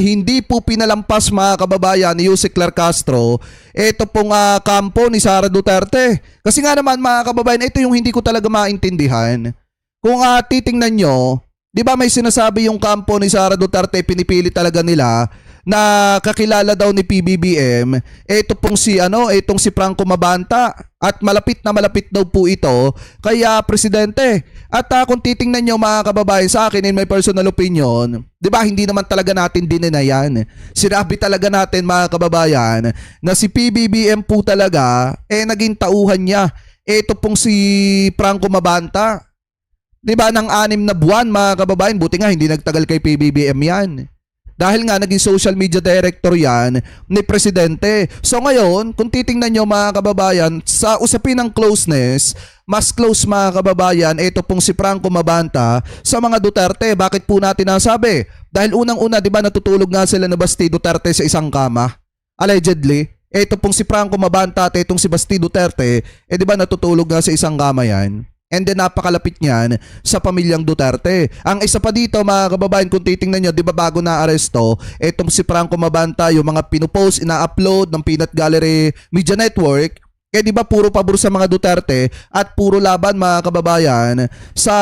hindi po pinalampas mga kababayan ni Jose Clark Castro ito pong kampo ni Sara Duterte. Kasi nga naman mga kababayan, ito yung hindi ko talaga maintindihan. Kung titingnan nyo, di ba may sinasabi yung kampo ni Sara Duterte, pinipili talaga nila na kakilala daw ni PBBM, ito pong itong si Franco Mabanta, at malapit na malapit daw po ito kay presidente. At kung titingnan nyo mga kababayan, sa akin in my personal opinion, di ba hindi naman talaga natin dininayan. Sinabi talaga natin mga kababayan na si PBBM po talaga naging tauhan niya ito pong si Franco Mabanta. Di ba ng 6 na buwan mga kababayan, buti nga hindi nagtagal kay PBBM yan. Dahil nga naging social media director yan ni Presidente. So ngayon, kung titingnan nyo mga kababayan, sa usapin ng closeness, mas close mga kababayan, ito pong si Franco Mabanta sa mga Duterte. Bakit po natin nasabi? Dahil unang-una, di ba natutulog nga sila na Basti Duterte sa isang kama? Allegedly. Ito pong si Franco Mabanta at itong si Basti Duterte, di ba natutulog nga sa isang kama yan? And then napakalapit niyan sa pamilyang Duterte. Ang isa pa dito mga kababayan, kung titingnan nyo, di ba bago na aresto, etong si Franco Mabanta, yung mga pinupost, ina-upload ng Peanut Gallery Media Network, di ba puro pabor sa mga Duterte at puro laban mga kababayan sa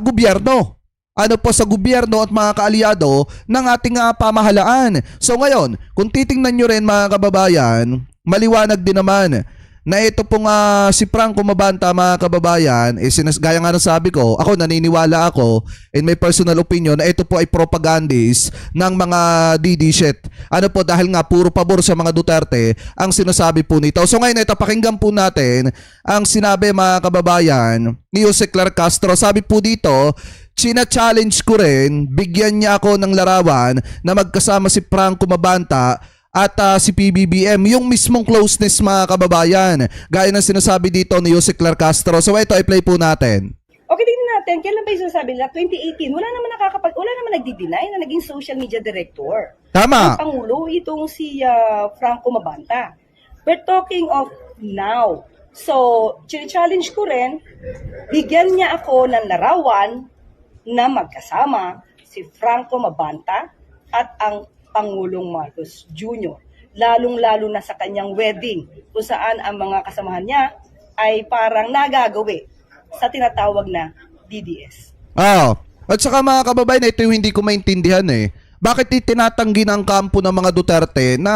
gobyerno. Ano po sa gobyerno at mga kaalyado ng ating pamahalaan. So ngayon, kung titingnan nyo rin mga kababayan, maliwanag din naman na ito pong si Franco Mabanta mga kababayan, gaya nga ng sabi ko, ako naniniwala ako in my personal opinion na ito po ay propagandist ng mga DD shit. Ano po, dahil nga puro pabor sa mga Duterte ang sinasabi po nito. So ngayon ito, pakinggan po natin ang sinabi mga kababayan ni Jose Clark Castro. Sabi po dito, china-challenge ko rin, bigyan niya ako ng larawan na magkasama si Franco Mabanta at si PBBM, yung mismong closeness mga kababayan, gaya ng sinasabi dito ni Jose Clark Castro. So ito, i-play po natin. Okay, tingnan natin, kailan ba yung sinasabi nila? 2018, wala naman nagdi-deny na naging social media director. Tama. Ang Pangulo, itong si Franco Mabanta. We're talking of now. So, challenge ko rin, bigyan niya ako ng larawan na magkasama si Franco Mabanta at ang Pangulong Marcos Jr. Lalong-lalo na sa kanyang wedding kung saan ang mga kasamahan niya ay parang nagagawi sa tinatawag na DDS. At saka mga kababayan, ito yung hindi ko maintindihan Bakit tinatanggi ng kampo ng mga Duterte na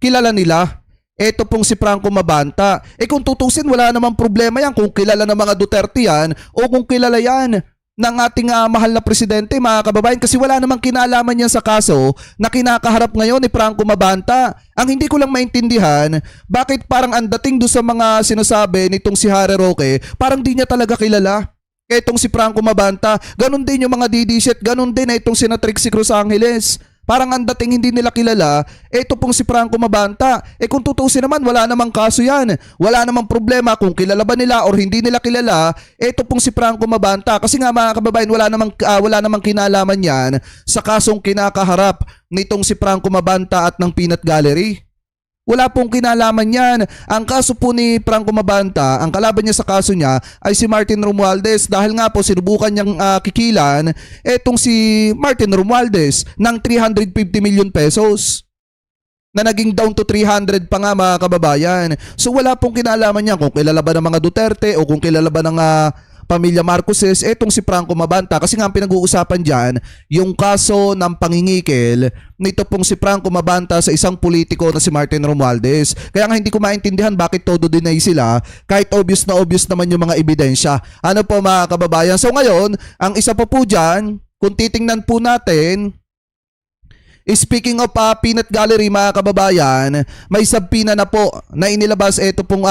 kilala nila? Ito pong si Franco Mabanta. Kung tutusin, wala namang problema yan kung kilala ng mga Duterte yan o kung kilala yan ng ating mahal na presidente mga kababayan, kasi wala namang kinalaman yan sa kaso na kinakaharap ngayon ni Franco Mabanta. Ang hindi ko lang maintindihan, bakit parang ang dating doon sa mga sinasabi nitong si Harry Roque, parang di niya talaga kilala. Itong si Franco Mabanta, ganun din yung mga DD shit, ganun din na itong sina Trixie Cruz Angeles. Parang ang dating hindi nila kilala, ito pong si Franco Mabanta. Kung tutusin naman, wala namang kaso yan. Wala namang problema kung kilala ba nila or hindi nila kilala, ito pong si Franco Mabanta. Kasi nga mga kababayan, wala namang kinalaman yan sa kasong kinakaharap nitong si Franco Mabanta at ng Peanut Gallery. Wala pong kinalaman yan. Ang kaso po ni Franco Mabanta, ang kalaban niya sa kaso niya ay si Martin Romualdez, dahil nga po sinubukan niyang kikilan etong si Martin Romualdez ng 350 million pesos na naging down to 300 pa nga mga kababayan. So wala pong kinalaman niya kung kilala ba ng mga Duterte o kung kilala ba ng pamilya Marcoses, etong si Franco Mabanta. Kasi nga ang pinag-uusapan dyan, yung kaso ng pangingikil nito pong si Franco Mabanta sa isang politiko na si Martin Romualdez. Kaya nga hindi ko maintindihan bakit todo deny sila kahit obvious na obvious naman yung mga ebidensya. Ano po mga kababayan? So ngayon, ang isa pa po dyan, kung titingnan po natin, speaking of Peanut Gallery mga kababayan, may subpoena na po na inilabas ito pong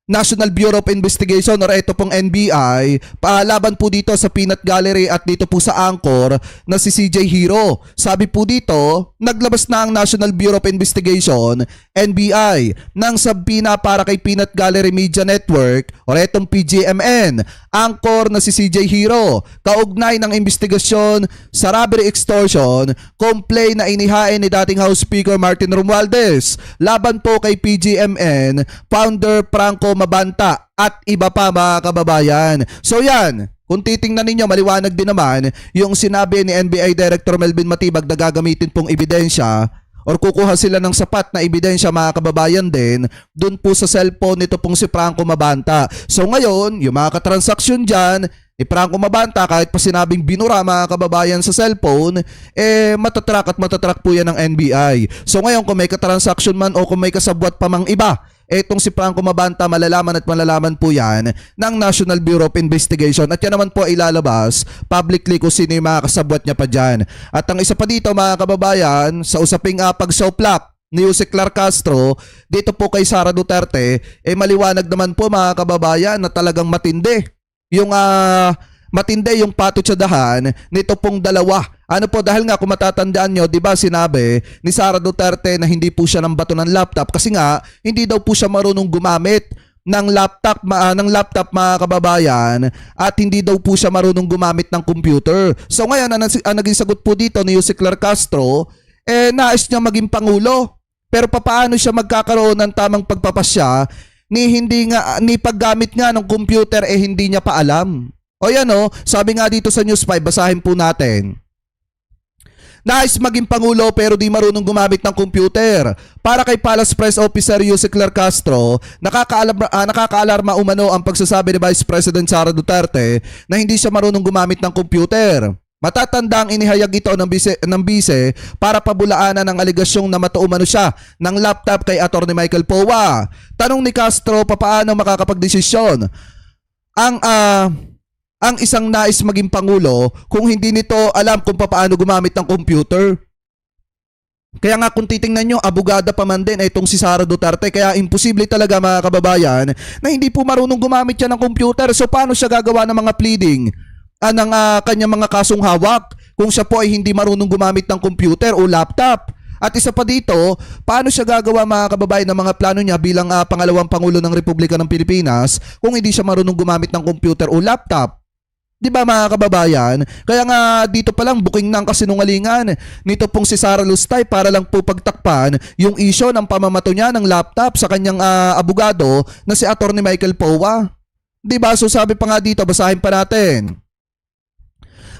National Bureau of Investigation or ito pong NBI laban po dito sa Peanut Gallery at dito po sa anchor na si CJ Hero. Sabi po dito, naglabas na ang National Bureau of Investigation, NBI, ng subpoena para kay Peanut Gallery Media Network or itong PGMN, anchor na si CJ Hero, kaugnay ng investigasyon sa robbery extortion complaint na inihain ni dating House Speaker Martin Romualdez laban po kay PGMN, founder Franco Mabanta at iba pa mga kababayan. So yan, Kung titingnan ninyo, maliwanag din naman yung sinabi ni NBI Director Melvin Matibag na gagamitin pong ebidensya or kukuha sila ng sapat na ebidensya mga kababayan din dun po sa cellphone nito pong si Franco Mabanta. So ngayon, yung mga katransaksyon dyan, ni Franco Mabanta kahit pa sinabing binura mga kababayan sa cellphone, matatrack po yan ng NBI. So ngayon kung may katransaksyon man o kung may kasabwat pa mang iba, etong si Franco Mabanta malalaman po yan ng National Bureau of Investigation at yan naman po ilalabas publicly kung sino yung mga kasabwat niya pa dyan. At ang isa pa dito mga kababayan, sa usaping pag-soplak ni Jose Clark Castro dito po kay Sara Duterte, maliwanag naman po mga kababayan na talagang matindi yung patutsadahan nito pong dalawa. Ano po, dahil nga kung matatandaan nyo, di ba sinabi ni Sara Duterte na hindi po siya ng bato ng laptop kasi nga hindi daw po siya marunong gumamit ng laptop mga kababayan at hindi daw po siya marunong gumamit ng computer. So ngayon, ang naging sagot po dito ni Jose Clark Castro, nais niya maging pangulo. Pero paano siya magkakaroon ng tamang pagpapasya ni paggamit nga ng computer hindi niya pa alam. O yan sabi nga dito sa News 5, basahin po natin. Nais maging pangulo pero di marunong gumamit ng computer. Para kay Palace Press Officer Jose Clark Castro, nakakaalarma umano ang pagsasabi ni Vice President Sara Duterte na hindi siya marunong gumamit ng computer. Matatanda ang inihayag ito ng bise para pabulaanan ang aligasyong na matuumano siya ng laptop kay Atty. Michael Powa. Tanong ni Castro, papaano makakapagdesisyon ang isang nais maging pangulo kung hindi nito alam kung paano gumamit ng computer? Kaya nga kung titingnan nyo, abogada pa man din itong si Sara Duterte. Kaya imposible talaga mga kababayan na hindi po marunong gumamit siya ng computer. So paano siya gagawa ng mga pleading ng kanyang mga kasong hawak kung siya po ay hindi marunong gumamit ng computer o laptop? At isa pa dito, paano siya gagawa mga kababayan ng mga plano niya bilang pangalawang Pangulo ng Republika ng Pilipinas kung hindi siya marunong gumamit ng computer o laptop? Di ba mga kababayan? Kaya nga dito pa lang buking ng kasinungalingan nito pong si Sara Lustay para lang po pagtakpan yung issue ng pamamato niya ng laptop sa kanyang abogado na si Atty. Michael Powa. Di ba? So sabi pa nga dito, basahin pa natin.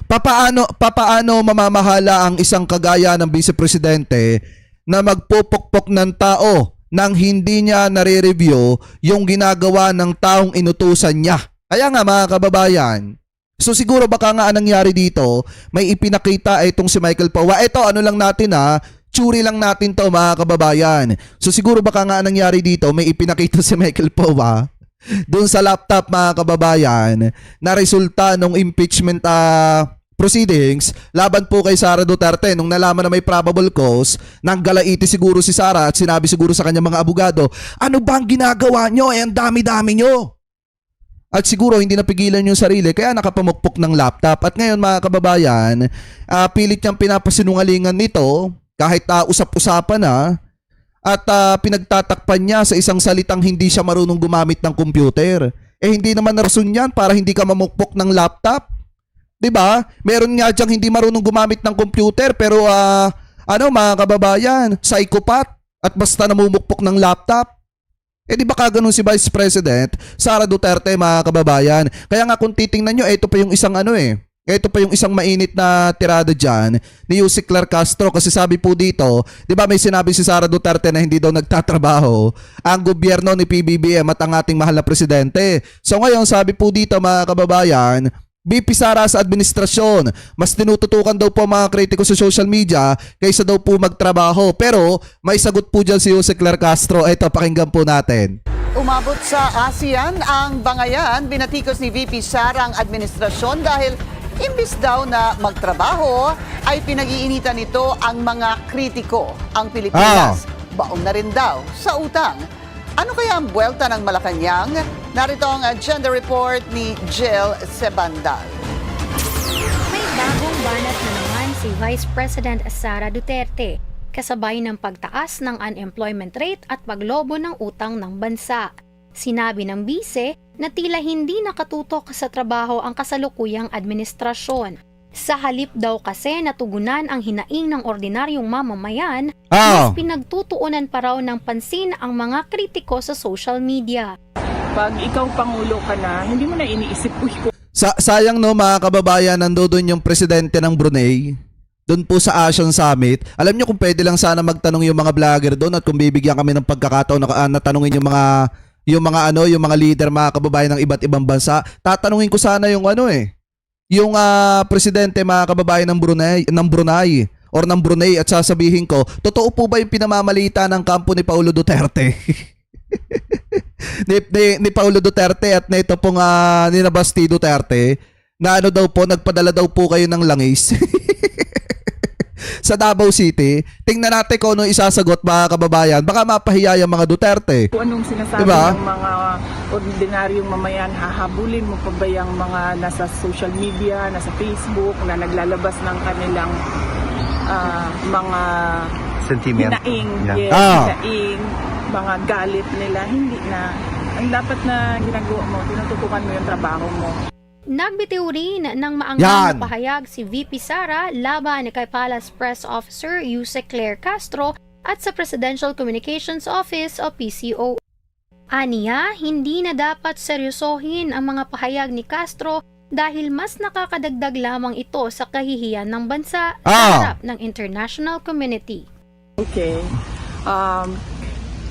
Papaano mamamahala ang isang kagaya ng Vice Presidente na magpupukpok ng tao nang hindi niya nare-review yung ginagawa ng taong inutusan niya? Kaya nga mga kababayan, so siguro baka nga anong nangyari dito, may ipinakita itong si Michael Powa. Ito ano lang natin tsuri lang natin to mga kababayan. So siguro baka nga anong nangyari dito, may ipinakita si Michael Powa doon sa laptop mga kababayan na resulta ng impeachment proceedings laban po kay Sara Duterte. Nung nalaman na may probable cause, nanggalaiti siguro si Sara at sinabi siguro sa kanyang mga abogado, ano bang ginagawa nyo? Ang dami-dami nyo. At siguro hindi napigilan yung sarili kaya nakapamukpok ng laptop. At ngayon mga kababayan, pilit niyang pinapasinungalingan nito kahit usap-usapan na at pinagtatakpan niya sa isang salitang hindi siya marunong gumamit ng computer. Hindi naman rason yan para hindi ka mamukpok ng laptop. 'Di ba? Meron nga diyang hindi marunong gumamit ng computer pero mga kababayan, psychopath at basta namumukpok ng laptop. Di ba kaganon si Vice President Sara Duterte mga kababayan? Kaya nga kung titingnan nyo, ito pa yung isang ito pa yung isang mainit na tirada dyan ni Jose Clark Castro kasi sabi po dito, di ba may sinabi si Sara Duterte na hindi daw nagtatrabaho ang gobyerno ni PBBM at ang ating mahal na presidente. So ngayon sabi po dito mga kababayan, BP Sara sa administrasyon, mas tinututukan daw po mga kritiko sa social media kaysa daw po magtrabaho. Pero may sagot po dyan si Jose Clark Castro. Ito, pakinggan po natin. Umabot sa ASEAN ang bangayan, binatikos ni VP Sara ang administrasyon dahil imbis daw na magtrabaho ay pinag-iinitan nito ang mga kritiko. Ang Pilipinas, baon na rin daw sa utang. Ano kaya ang buwelta ng Malacanang? Narito ang agenda report ni Jill Sebandal. May bagong banat na naman si Vice President Sara Duterte, kasabay ng pagtaas ng unemployment rate at paglobo ng utang ng bansa. Sinabi ng bise na tila hindi nakatutok sa trabaho ang kasalukuyang administrasyon. Sa halip daw kasi natugunan ang hinaing ng ordinaryong mamamayan, mas pinagtutuunan pa raw ng pansin ang mga kritiko sa social media. Pag ikaw pangulo ka na, hindi mo na iniisip, Sayang no mga kababayan, nandoon yung presidente ng Brunei. Doon po sa Asian Summit. Alam niyo kung pwede lang sana magtanong yung mga vlogger doon at kung bibigyan kami ng pagkakataon na tanungin yung mga leader mga kababayan ng iba't ibang bansa. Tatanungin ko sana yung yung presidente mga kababayan ng Brunei or ng Brunei at sasabihin ko, totoo po ba yung pinamamalita ng kampo ni Paulo Duterte? ni Paulo Duterte at nito pong ni Basti Duterte na daw po, nagpadala daw po kayo ng langis sa Davao City. Tingnan natin kung ano isasagot mga kababayan. Baka mapahiya yung mga Duterte. Kung anong sinasabi Diba? ng mga ordinaryong mamayan, hahabulin mo pa ba yung mga nasa social media, nasa Facebook, na naglalabas ng kanilang mga Sentiment. hinaing, Yeah. hinaing, mga galit nila. Hindi na. Ang dapat na ginagawa mo, tinututukan mo yung trabaho mo. Nagbitiw rin ng maanggang Yan. na pahayag si VP Sara laban kay Palace Press Officer Yusek Claire Castro at sa Presidential Communications Office o PCO. Aniya, hindi na dapat seryosohin ang mga pahayag ni Castro dahil mas nakakadagdag lamang ito sa kahihiyan ng bansa sa harap ng international community. Okay.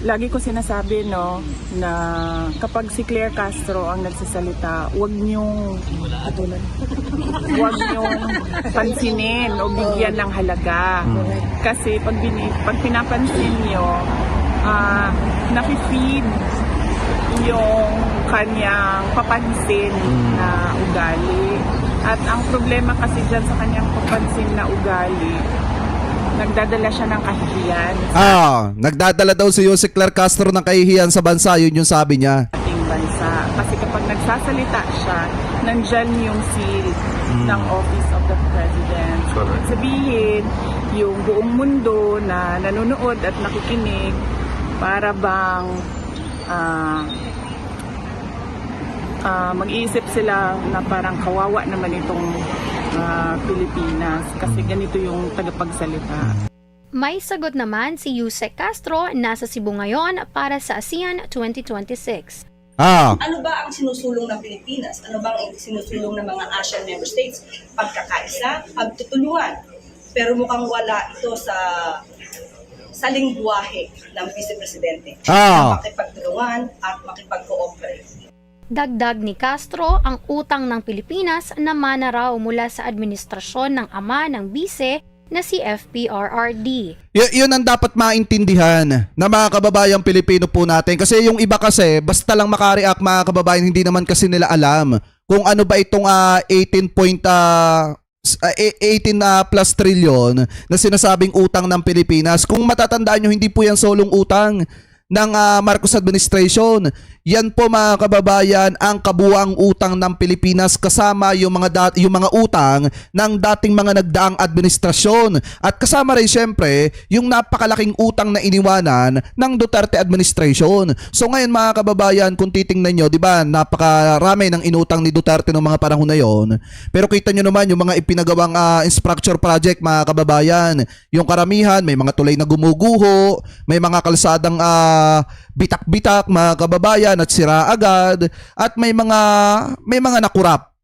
Lagi ko sinasabi na kapag si Claire Castro ang nagsasalita, huwag niyong pansinin o bigyan ng halaga. Kasi pag pinapansin niyo, nafe-feed yung kanyang papansin na ugali. At ang problema kasi dyan sa kanyang papansin na ugali, nagdadala siya ng kahihiyan Nagdadala daw si Yusek Claire Castro ng kahihiyan sa bansa, yun yung sabi niya. sa ating bansa. Kasi kapag nagsasalita siya, nandyan yung seal ng Office of the President. Correct. Sabihin, yung buong mundo na nanonood at nakikinig, para bang mag-iisip sila na parang kawawa naman itong Pilipinas kasi ganito yung tagapagsalita. May sagot naman si Yusek Castro, nasa Cebu ngayon para sa ASEAN 2026. Ano ba ang sinusulong ng Pilipinas? Ano ba ang sinusulong ng mga ASEAN member states? Pagkakaisa, pagtutulungan. Pero mukhang wala ito sa lingwahe ng Vice Presidente. Na makipagtulungan at makipag-cooperate. Dagdag ni Castro, ang utang ng Pilipinas naman na raw mula sa administrasyon ng ama ng bise na si FPRRD. Yun ang dapat maintindihan na mga kababayang Pilipino po natin. Kasi yung iba kasi, basta lang makareact mga kababayan, hindi naman kasi nila alam kung ano ba itong 18 plus trillion na sinasabing utang ng Pilipinas. Kung matatandaan nyo, hindi po yan solong utang ng Marcos administration. Yan po mga kababayan ang kabuuang utang ng Pilipinas kasama yung mga utang ng dating mga nagdaang administrasyon at kasama rin syempre yung napakalaking utang na iniwanan ng Duterte administration. So ngayon mga kababayan, kung titingnan nyo, di ba, napakarami ng inutang ni Duterte ng mga panahon na yon. Pero kita nyo naman yung mga ipinagawang infrastructure project mga kababayan. Yung karamihan, may mga tulay na gumuguho, may mga kalsadang bitak-bitak mga kababayan at sira agad at may mga nakurap.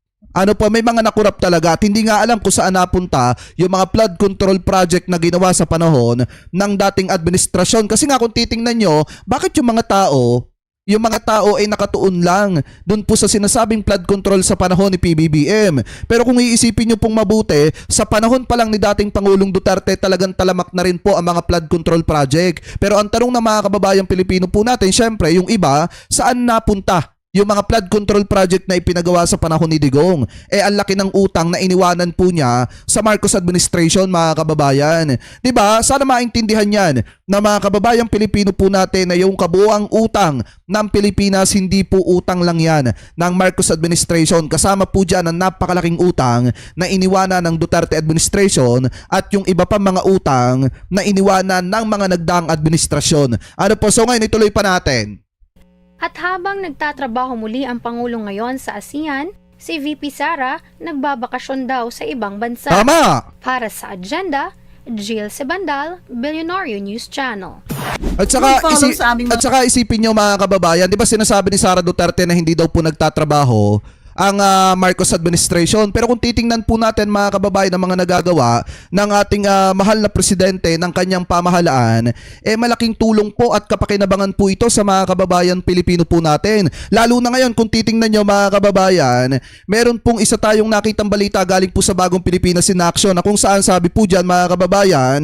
May mga nakurap talaga at hindi nga alam kung saan napunta yung mga flood control project na ginawa sa panahon ng dating administrasyon. Kasi nga kung titingnan nyo, bakit yung mga tao ay nakatuon lang doon po sa sinasabing flood control sa panahon ni PBBM. Pero kung iisipin nyo pong mabuti, sa panahon pa lang ni dating Pangulong Duterte talagang talamak na rin po ang mga flood control project. Pero ang tanong ng mga kababayang Pilipino po natin, syempre yung iba, saan napunta yung mga flood control project na ipinagawa sa panahon ni Digong? Ang laki ng utang na iniwanan po niya sa Marcos administration mga kababayan. Diba? Sana maintindihan yan na mga kababayang Pilipino po natin na yung kabuuang utang ng Pilipinas hindi po utang lang yan ng Marcos administration. Kasama po dyan ang napakalaking utang na iniwanan ng Duterte administration at yung iba pa mga utang na iniwanan ng mga nagdaang administrasyon. So ngayon ituloy pa natin. At habang nagtatrabaho muli ang Pangulo ngayon sa ASEAN, si VP Sara nagbabakasyon daw sa ibang bansa. Tama! Para sa agenda, Jill Sebandal, Billionaire News Channel. At saka, Follow sa aming mga- isipin nyo mga kababayan, di ba sinasabi ni Sara Duterte na hindi daw po nagtatrabaho ang Marcos administration. Pero kung titingnan po natin mga kababayan ang mga nagagawa ng ating mahal na presidente ng kanyang pamahalaan, malaking tulong po at kapakinabangan po ito sa mga kababayan Pilipino po natin. Lalo na ngayon kung titingnan nyo mga kababayan, meron pong isa tayong nakitang balita galing po sa Bagong Pilipinas in Action na kung saan sabi po dyan mga kababayan,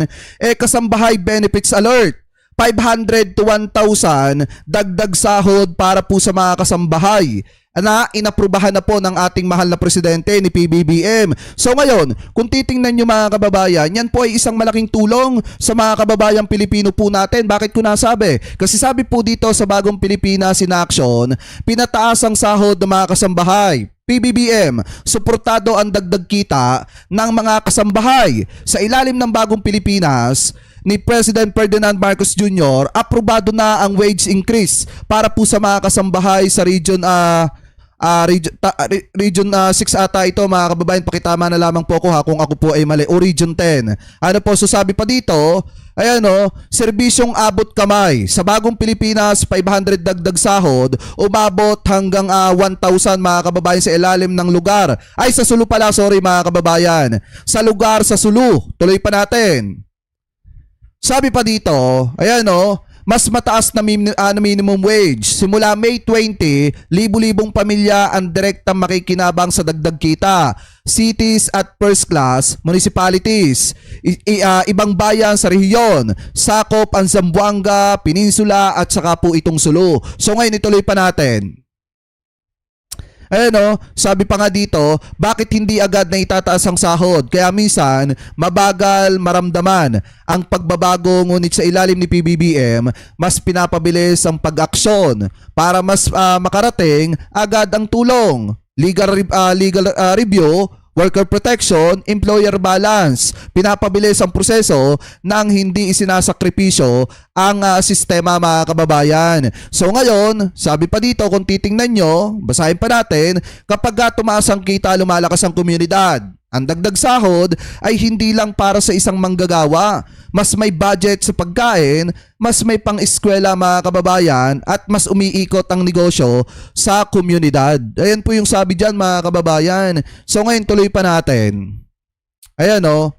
kasambahay benefits alert. 500 to 1,000 dagdag sahod para po sa mga kasambahay na inaprubahan na po ng ating mahal na presidente ni PBBM. So ngayon, kung titingnan nyo mga kababayan, yan po ay isang malaking tulong sa mga kababayang Pilipino po natin. Bakit ko nasabi? Kasi sabi po dito sa Bagong Pilipinas in Action, pinataas ang sahod ng mga kasambahay. PBBM, suportado ang dagdag kita ng mga kasambahay. Sa ilalim ng Bagong Pilipinas ni President Ferdinand Marcos Jr., aprobado na ang wage increase para po sa mga kasambahay sa Region 6 ata ito mga kababayan, pakitama na lamang po ako kung ako po ay mali, o Region 10. Ano po, so sabi pa dito, ayan o, serbisyong abot kamay. Sa Bagong Pilipinas, 500 dagdag sahod, umabot hanggang 1,000 mga kababayan sa ilalim ng lugar. Ay, sa Sulu pala, sorry mga kababayan. Sa lugar sa Sulu, tuloy pa natin. Sabi pa dito, ayan o, mas mataas na minimum wage. Simula May 20, libu-libong pamilya ang direktang makikinabang sa dagdag kita. Cities at first class, municipalities, ibang bayan sa rehiyon, sakop ang Zamboanga, Peninsula at saka po itong Sulu. So ngayon ituloy pa natin. Ayan o, sabi pa nga dito, bakit hindi agad na itataas ang sahod? Kaya minsan, mabagal maramdaman ang pagbabago, ngunit sa ilalim ni PBBM, mas pinapabilis ang pag-aksyon para mas makarating agad ang tulong. Legal review, worker protection, employer balance. Pinapabilis ang proseso nang hindi isinasakripisyo ang sistema mga kababayan. So ngayon, sabi pa dito kung titingnan nyo, basahin pa natin, kapag tumaas ang kita, lumalakas ang komunidad. Ang dagdag sahod ay hindi lang para sa isang manggagawa. Mas may budget sa pagkain, mas may pang-eskwela mga kababayan, at mas umiikot ang negosyo sa komunidad. Ayan po yung sabi dyan mga kababayan. So ngayon tuloy pa natin. Ayan o.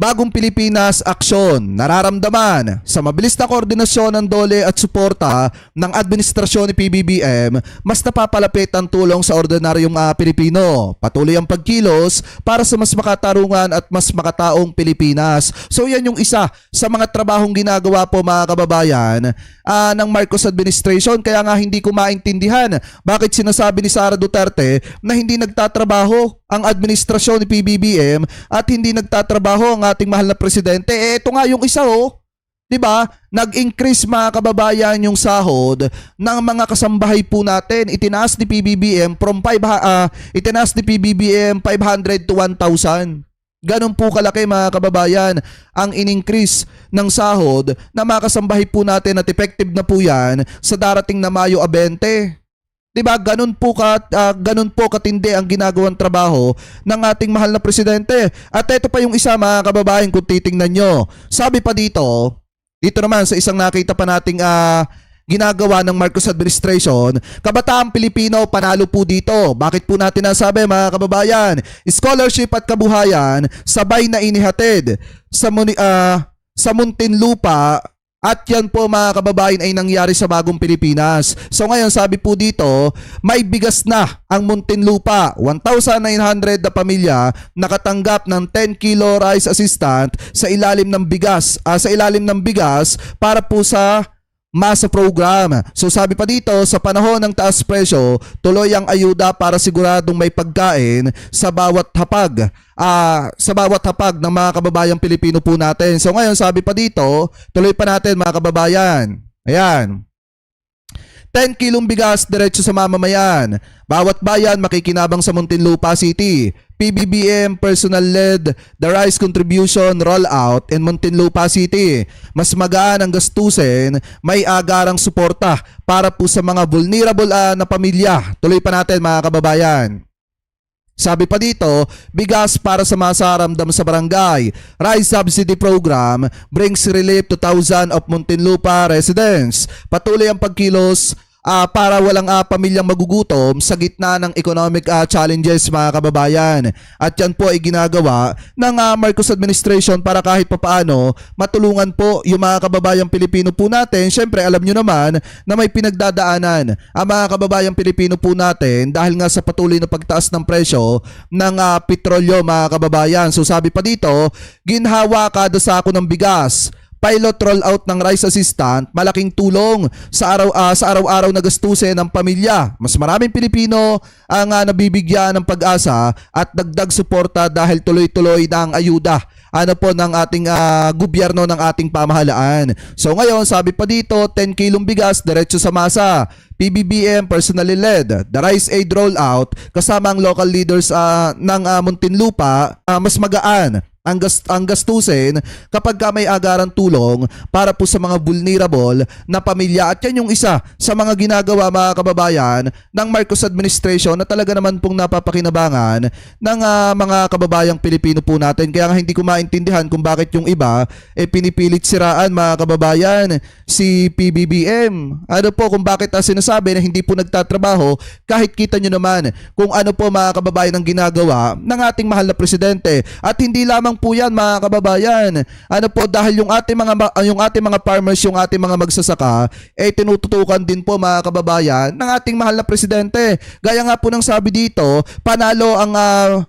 Bagong Pilipinas aksyon, nararamdaman sa mabilis na koordinasyon ng DOLE at suporta ng administrasyon ni PBBM, mas napapalapit ang tulong sa ordinaryong Pilipino. Patuloy ang pagkilos para sa mas makatarungan at mas makataong Pilipinas. So yan yung isa sa mga trabahong ginagawa po mga kababayan ng Marcos administration. Kaya nga hindi ko maintindihan bakit sinasabi ni Sara Duterte na hindi nagtatrabaho ang administrasyon ni PBBM at hindi nagtatrabaho ang ating mahal na presidente. Ito nga yung isa o. 'Di ba? Nag-increase mga kababayan yung sahod ng mga kasambahay po natin. Itinaas ni PBBM 500 to 1,000. Ganun po kalaki mga kababayan ang in-increase ng sahod na mga kasambahay po natin at effective na po yan sa darating na Mayo 20. Diba? Ganun po katindi ang ginagawang trabaho ng ating mahal na presidente. At ito pa yung isa mga kababayan kung titingnan nyo. Sabi pa dito naman sa isang nakita pa nating ginagawa ng Marcos administration, kabataang Pilipino panalo po dito. Bakit po natin nasabi mga kababayan? Scholarship at kabuhayan sabay na inihatid sa Muntinlupa. At yan po mga kababayan ay nangyari sa Bagong Pilipinas. So ngayon sabi po dito, may bigas na ang Muntinlupa. 1,900 na pamilya nakatanggap ng 10 kilo rice assistant sa ilalim ng bigas para po sa masa program. So sabi pa dito, sa panahon ng taas presyo, tuloy ang ayuda para siguradong may pagkain sa bawat hapag ng mga kababayang Pilipino po natin. So ngayon sabi pa dito, tuloy pa natin mga kababayan. Ayan. 10 kilong bigas diretso sa mamamayan. Bawat bayan makikinabang sa Muntinlupa City. PBBM personal-led the rice contribution rollout in Muntinlupa City. Mas magaan ang gastusin, may agarang suporta para po sa mga vulnerable na pamilya. Tuloy pa natin mga kababayan. Sabi pa dito, bigas para sa masaramdam sa barangay. Rice Subsidy Program brings relief to thousands of Muntinlupa residents. Patuloy ang pagkilos para walang pamilyang magugutom sa gitna ng economic challenges mga kababayan. At yan po ay ginagawa ng Marcos administration para kahit papaano matulungan po yung mga kababayang Pilipino po natin. Syempre alam nyo naman na may pinagdadaanan ang mga kababayang Pilipino po natin dahil nga sa patuloy na pagtaas ng presyo ng petrolyo mga kababayan. So sabi pa dito, ginhawa kada sako ng bigas, pilot rollout ng rice assistant, malaking tulong sa araw-araw na gastusin ng pamilya. Mas maraming Pilipino ang nabibigyan ng pag-asa at dagdag suporta dahil tuloy-tuloy na ang ayuda ng ating gobyerno ng ating pamahalaan. So ngayon, sabi pa dito, 10 kilong bigas diretso sa masa. PBBM personally led the rice aid rollout kasama ang local leaders ng Muntinlupa, mas magaan ang gastusin kapag may agarang tulong para po sa mga vulnerable na pamilya. At yan yung isa sa mga ginagawa mga kababayan ng Marcos administration na talaga naman pong napapakinabangan ng mga kababayang Pilipino po natin. Kaya nga hindi ko maintindihan kung bakit yung iba pinipilit siraan mga kababayan si PBBM. Ano po kung bakit sinasabi na hindi po nagtatrabaho kahit kita nyo naman kung ano po mga kababayan ang ginagawa ng ating mahal na presidente. At hindi lamang po yan mga kababayan. Ano po, dahil yung ating mga farmers, yung ating mga magsasaka tinututukan din po mga kababayan ng ating mahal na presidente. Gaya nga po ng sabi dito, panalo ang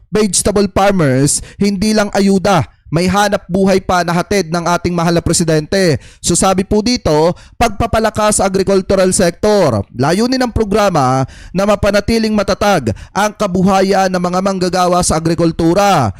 vegetable farmers, hindi lang ayuda, may hanap buhay pa na hatid ng ating mahal na presidente. So sabi po dito, pagpapalakas sa agricultural sector. Layunin ng programa na mapanatiling matatag ang kabuhayan ng mga manggagawa sa agrikultura.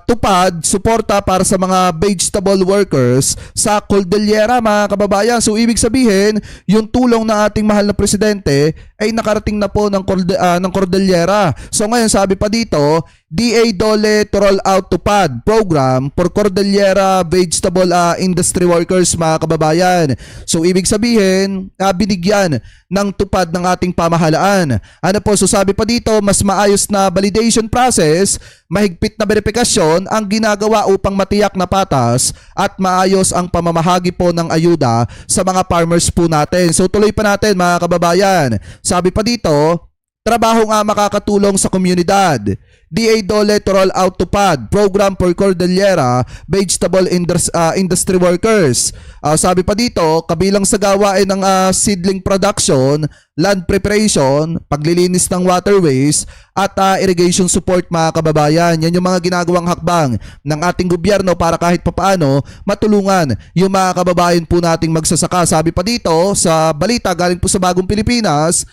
Tupad, suporta para sa mga vegetable workers sa Cordillera mga kababayan. So ibig sabihin, yung tulong ng ating mahal na presidente ay nakarating na po ng Cordillera. So ngayon sabi pa dito, DA Dole to roll out Tupad program for Cordillera vegetable industry workers mga kababayan. So ibig sabihin, binigyan ng tupad ng ating pamahalaan. Ano po, so sabi pa dito, mas maayos na validation process, mahigpit na verifikasyon ang ginagawa upang matiyak na patas at maayos ang pamamahagi po ng ayuda sa mga farmers po natin. So tuloy pa natin mga kababayan. Sabi pa dito, trabaho nga makakatulong sa komunidad. DA Dole to roll out Tupad program for Cordillera vegetable industry workers. Sabi pa dito, kabilang sa gawain ng seedling production, land preparation, paglilinis ng waterways at irrigation support mga kababayan. Yan yung mga ginagawang hakbang ng ating gobyerno para kahit papaano matulungan yung mga kababayan po nating magsasaka. Sabi pa dito sa balita galing po sa Bagong Pilipinas,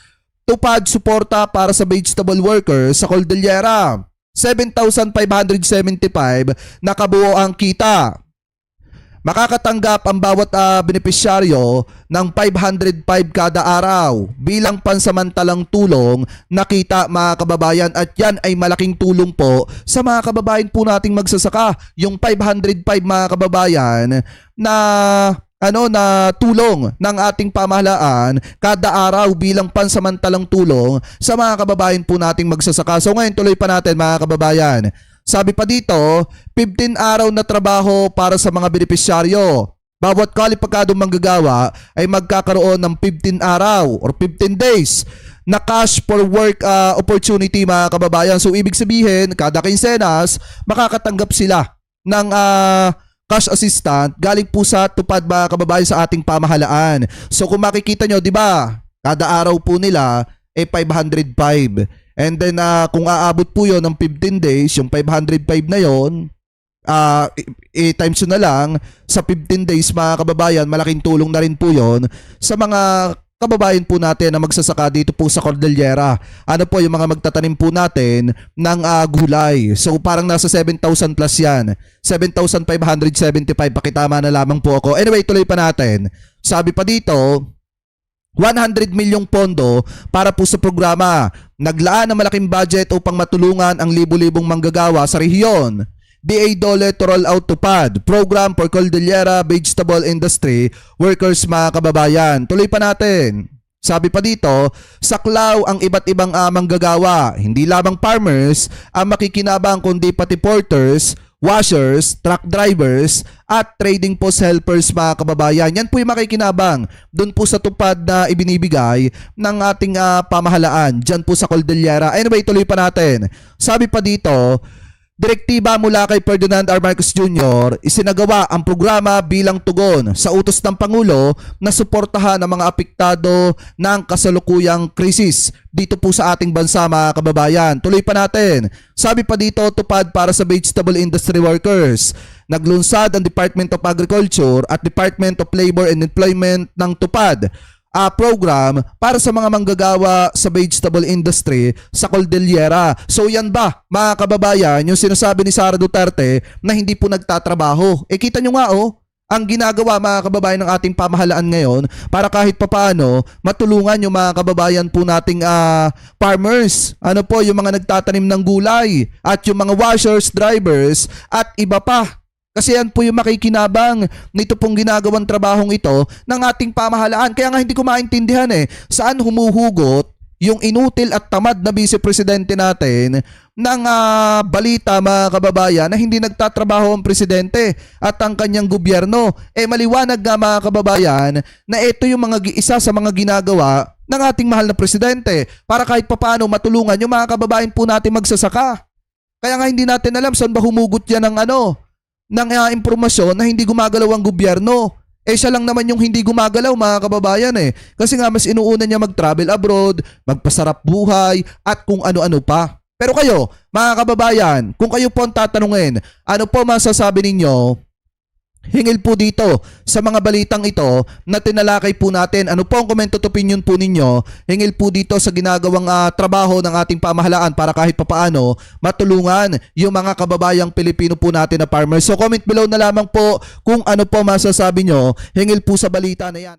Tupad suporta para sa vegetable workers sa Cordillera. 7,575 na kabuo ang kita. Makakatanggap ang bawat benepisyaryo ng 505 kada araw bilang pansamantalang tulong na kita mga kababayan, at yan ay malaking tulong po sa mga kababayan po nating magsasaka. Yung 505 mga kababayan na tulong ng ating pamahalaan kada araw bilang pansamantalang tulong sa mga kababayan po nating magsasaka. So ngayon tuloy pa natin mga kababayan. Sabi pa dito, 15 araw na trabaho para sa mga benepisyaryo. Bawat kwalipikadong manggagawa ay magkakaroon ng 15 araw or 15 days na cash for work opportunity mga kababayan. So ibig sabihin, kada kinsenas makakatanggap sila ng cash assistant galing po sa Tupad mga kababayan sa ating pamahalaan. So kung makikita nyo, di ba, kada araw po nila 505. And then kung aabot po yon ng 15 days, yung 505 na yon, times yun na lang sa 15 days mga kababayan, malaking tulong na rin po yon sa mga kababayan po natin na magsasaka dito po sa Cordillera. Ano po yung mga magtatanim po natin ng gulay. So parang nasa 7,000 plus yan. 7,575, pakitama na lamang po ako. Anyway, tuloy pa natin. Sabi pa dito, 100 milyong pondo para po sa programa. Naglaan ng malaking budget upang matulungan ang libu-libong manggagawa sa rehiyon. DA Dole to roll out Tupad program for Cordillera vegetable industry workers mga kababayan. Tuloy pa natin. Sabi pa dito, saklaw ang iba't ibang manggagawa. Hindi lamang farmers ang makikinabang kundi pati porters, washers, truck drivers, at trading post helpers mga kababayan. Yan po yung makikinabang doon po sa tupad na ibinibigay ng ating pamahalaan dyan po sa Cordillera. Anyway, tuloy pa natin. Sabi pa dito, direktiba mula kay Ferdinand R. Marcos Jr., isinagawa ang programa bilang tugon sa utos ng Pangulo na suportahan ang mga apektado ng kasalukuyang krisis dito po sa ating bansa mga kababayan. Tuloy pa natin. Sabi pa dito, tupad para sa vegetable industry workers. Naglunsad ang Department of Agriculture at Department of Labor and Employment ng tupad program para sa mga manggagawa sa vegetable industry sa Cordillera. So yan ba, mga kababayan, yung sinasabi ni Sara Duterte na hindi po nagtatrabaho? Kita nyo nga ang ginagawa mga kababayan ng ating pamahalaan ngayon para kahit papaano matulungan yung mga kababayan po nating farmers. Ano po, yung mga nagtatanim ng gulay at yung mga washers, drivers at iba pa. Kasi yan po yung makikinabang nito pong ginagawang trabahong ito ng ating pamahalaan. Kaya nga hindi ko maintindihan saan humuhugot yung inutil at tamad na vice-presidente natin ng balita mga kababayan na hindi nagtatrabaho ang presidente at ang kanyang gobyerno. Maliwanag nga mga kababayan na ito yung isa sa mga ginagawa ng ating mahal na presidente para kahit papaano matulungan yung mga kababayan po natin magsasaka. Kaya nga hindi natin alam saan ba humugot yan ng impormasyon na hindi gumagalaw ang gobyerno. Siya lang naman yung hindi gumagalaw mga kababayan Kasi nga mas inuuna niya mag-travel abroad, magpasarap buhay at kung ano-ano pa. Pero kayo, mga kababayan, kung kayo po ang tatanungin, ano po masasabi ninyo hingil po dito sa mga balitang ito na tinalakay po natin? Ano po ang comment at opinion po ninyo hingil po dito sa ginagawang trabaho ng ating pamahalaan para kahit papaano matulungan yung mga kababayang Pilipino po natin na farmers? So comment below na lamang po kung ano po masasabi nyo hingil po sa balita na yan.